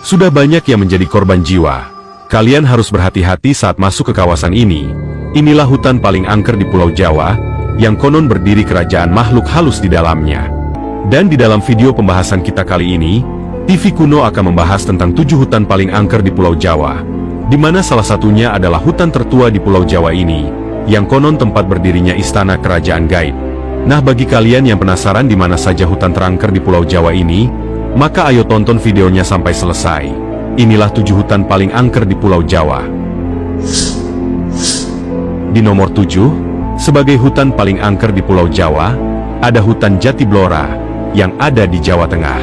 Sudah banyak yang menjadi korban jiwa. Kalian harus berhati-hati saat masuk ke kawasan ini. Inilah hutan paling angker di Pulau Jawa, yang konon berdiri kerajaan makhluk halus di dalamnya. Dan di dalam video pembahasan kita kali ini, TV Kuno akan membahas tentang 7 hutan paling angker di Pulau Jawa, di mana salah satunya adalah hutan tertua di Pulau Jawa ini, yang konon tempat berdirinya istana kerajaan gaib. Nah, bagi kalian yang penasaran di mana saja hutan terangker di Pulau Jawa ini, maka ayo tonton videonya sampai selesai. Inilah 7 hutan paling angker di Pulau Jawa. Di nomor 7, sebagai hutan paling angker di Pulau Jawa, ada hutan Jati Blora, yang ada di Jawa Tengah.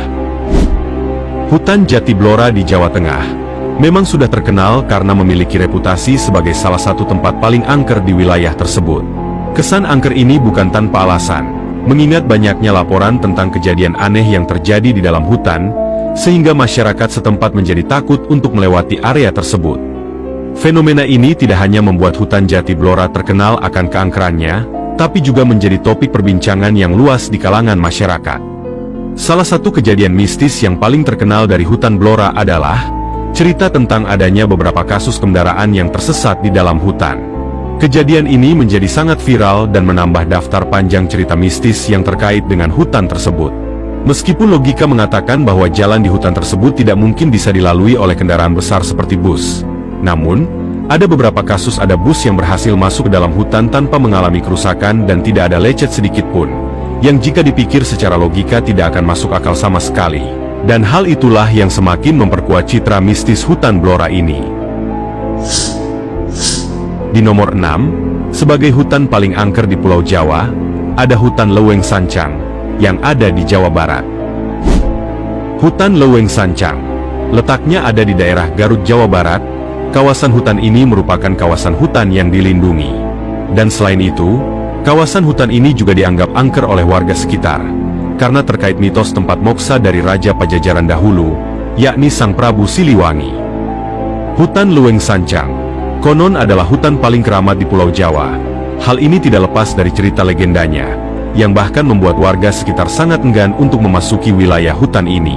Hutan Jati Blora di Jawa Tengah memang sudah terkenal karena memiliki reputasi sebagai salah satu tempat paling angker di wilayah tersebut. Kesan angker ini bukan tanpa alasan, mengingat banyaknya laporan tentang kejadian aneh yang terjadi di dalam hutan, sehingga masyarakat setempat menjadi takut untuk melewati area tersebut. Fenomena ini tidak hanya membuat hutan Jati Blora terkenal akan keangkerannya, tapi juga menjadi topik perbincangan yang luas di kalangan masyarakat. Salah satu kejadian mistis yang paling terkenal dari hutan Blora adalah cerita tentang adanya beberapa kasus kendaraan yang tersesat di dalam hutan. Kejadian ini menjadi sangat viral dan menambah daftar panjang cerita mistis yang terkait dengan hutan tersebut. Meskipun logika mengatakan bahwa jalan di hutan tersebut tidak mungkin bisa dilalui oleh kendaraan besar seperti bus, namun, ada beberapa kasus ada bus yang berhasil masuk ke dalam hutan tanpa mengalami kerusakan dan tidak ada lecet sedikit pun, yang jika dipikir secara logika tidak akan masuk akal sama sekali. Dan hal itulah yang semakin memperkuat citra mistis hutan Blora ini. Di nomor 6, sebagai hutan paling angker di Pulau Jawa, ada hutan Leuweung Sancang, yang ada di Jawa Barat. Hutan Leuweung Sancang letaknya ada di daerah Garut, Jawa Barat. Kawasan hutan ini merupakan kawasan hutan yang dilindungi. Dan selain itu, kawasan hutan ini juga dianggap angker oleh warga sekitar, karena terkait mitos tempat moksa dari Raja Pajajaran dahulu, yakni Sang Prabu Siliwangi. Hutan Leuweung Sancang konon adalah hutan paling keramat di Pulau Jawa. Hal ini tidak lepas dari cerita legendanya, yang bahkan membuat warga sekitar sangat enggan untuk memasuki wilayah hutan ini.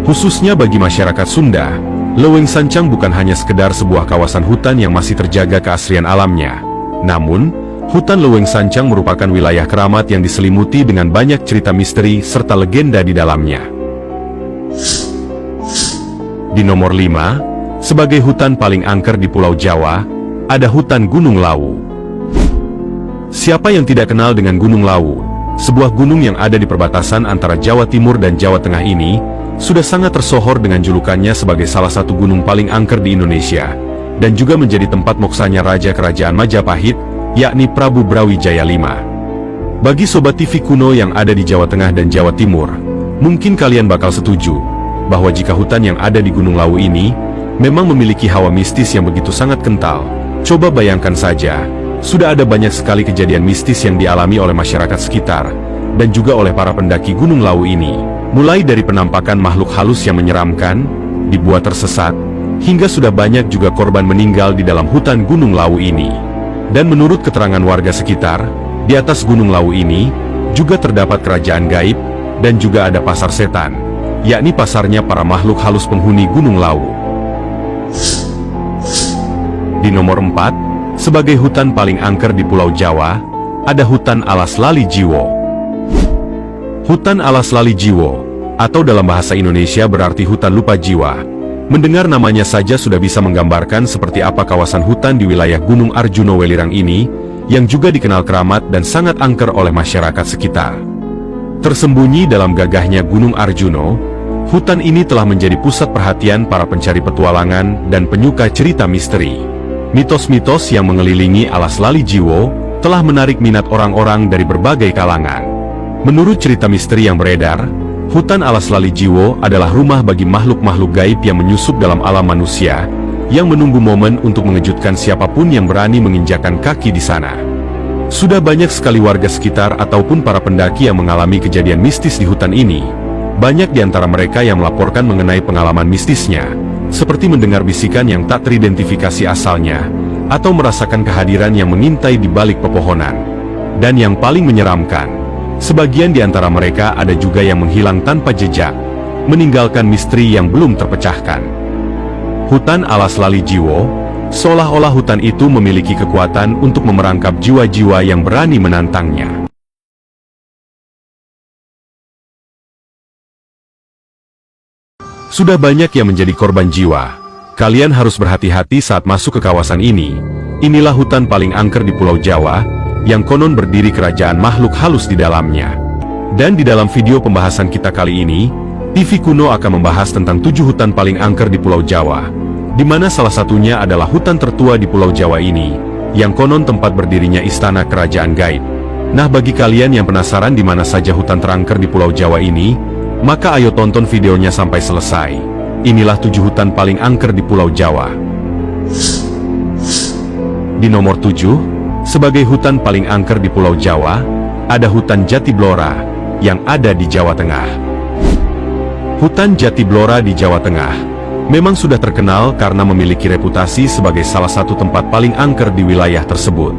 Khususnya bagi masyarakat Sunda, Leuweung Sancang bukan hanya sekedar sebuah kawasan hutan yang masih terjaga keaslian alamnya. Namun, hutan Leuweung Sancang merupakan wilayah keramat yang diselimuti dengan banyak cerita misteri serta legenda di dalamnya. Di nomor 5, sebagai hutan paling angker di Pulau Jawa, ada hutan Gunung Lawu. Siapa yang tidak kenal dengan Gunung Lawu, sebuah gunung yang ada di perbatasan antara Jawa Timur dan Jawa Tengah ini, sudah sangat tersohor dengan julukannya sebagai salah satu gunung paling angker di Indonesia, dan juga menjadi tempat moksanya Raja Kerajaan Majapahit, yakni Prabu Brawijaya V. Bagi Sobat TV Kuno yang ada di Jawa Tengah dan Jawa Timur, mungkin kalian bakal setuju, bahwa jika hutan yang ada di Gunung Lawu ini, memang memiliki hawa mistis yang begitu sangat kental. Coba bayangkan saja, sudah ada banyak sekali kejadian mistis yang dialami oleh masyarakat sekitar, dan juga oleh para pendaki Gunung Lawu ini. Mulai dari penampakan makhluk halus yang menyeramkan, dibuat tersesat, hingga sudah banyak juga korban meninggal di dalam hutan Gunung Lawu ini. Dan menurut keterangan warga sekitar, di atas Gunung Lawu ini, juga terdapat kerajaan gaib, dan juga ada pasar setan, yakni pasarnya para makhluk halus penghuni Gunung Lawu. Di nomor 4, sebagai hutan paling angker di Pulau Jawa, ada hutan Alas Lali Jiwo. Hutan Alas Lali Jiwo, atau dalam bahasa Indonesia berarti hutan lupa jiwa. Mendengar namanya saja sudah bisa menggambarkan seperti apa kawasan hutan di wilayah Gunung Arjuno Welirang ini, yang juga dikenal keramat dan sangat angker oleh masyarakat sekitar. Tersembunyi dalam gagahnya Gunung Arjuno, hutan ini telah menjadi pusat perhatian para pencari petualangan dan penyuka cerita misteri. Mitos-mitos yang mengelilingi Alas Lali Jiwo telah menarik minat orang-orang dari berbagai kalangan. Menurut cerita misteri yang beredar, hutan Alas Lali Jiwo adalah rumah bagi makhluk-makhluk gaib yang menyusup dalam alam manusia, yang menunggu momen untuk mengejutkan siapapun yang berani menginjakan kaki di sana. Sudah banyak sekali warga sekitar ataupun para pendaki yang mengalami kejadian mistis di hutan ini. Banyak di antara mereka yang melaporkan mengenai pengalaman mistisnya, seperti mendengar bisikan yang tak teridentifikasi asalnya, atau merasakan kehadiran yang mengintai di balik pepohonan. Dan yang paling menyeramkan, sebagian di antara mereka ada juga yang menghilang tanpa jejak, meninggalkan misteri yang belum terpecahkan. Hutan alas Lali Jiwo, seolah-olah hutan itu memiliki kekuatan untuk memerangkap jiwa-jiwa yang berani menantangnya. Sudah banyak yang menjadi korban jiwa. Kalian harus berhati-hati saat masuk ke kawasan ini. Inilah hutan paling angker di Pulau Jawa, yang konon berdiri kerajaan makhluk halus di dalamnya. Dan di dalam video pembahasan kita kali ini, TV Kuno akan membahas tentang 7 hutan paling angker di Pulau Jawa, di mana salah satunya adalah hutan tertua di Pulau Jawa ini, yang konon tempat berdirinya istana kerajaan gaib. Nah, bagi kalian yang penasaran di mana saja hutan terangker di Pulau Jawa ini, maka ayo tonton videonya sampai selesai. Inilah 7 hutan paling angker di Pulau Jawa. Di nomor 7, sebagai hutan paling angker di Pulau Jawa, ada hutan Jati Blora, yang ada di Jawa Tengah. Hutan Jati Blora di Jawa Tengah memang sudah terkenal karena memiliki reputasi sebagai salah satu tempat paling angker di wilayah tersebut.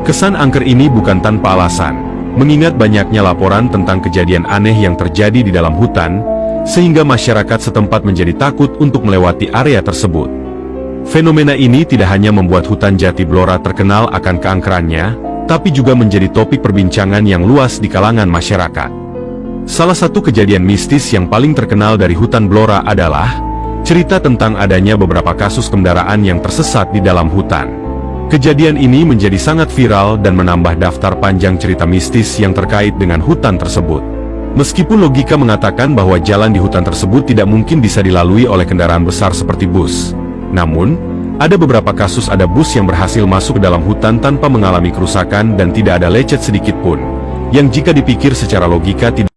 Kesan angker ini bukan tanpa alasan, mengingat banyaknya laporan tentang kejadian aneh yang terjadi di dalam hutan, sehingga masyarakat setempat menjadi takut untuk melewati area tersebut. Fenomena ini tidak hanya membuat hutan Jati Blora terkenal akan keangkerannya, tapi juga menjadi topik perbincangan yang luas di kalangan masyarakat. Salah satu kejadian mistis yang paling terkenal dari hutan Blora adalah cerita tentang adanya beberapa kasus kendaraan yang tersesat di dalam hutan. Kejadian ini menjadi sangat viral dan menambah daftar panjang cerita mistis yang terkait dengan hutan tersebut. Meskipun logika mengatakan bahwa jalan di hutan tersebut tidak mungkin bisa dilalui oleh kendaraan besar seperti bus. Namun, ada beberapa kasus ada bus yang berhasil masuk ke dalam hutan tanpa mengalami kerusakan dan tidak ada lecet sedikit pun, yang jika dipikir secara logika tidak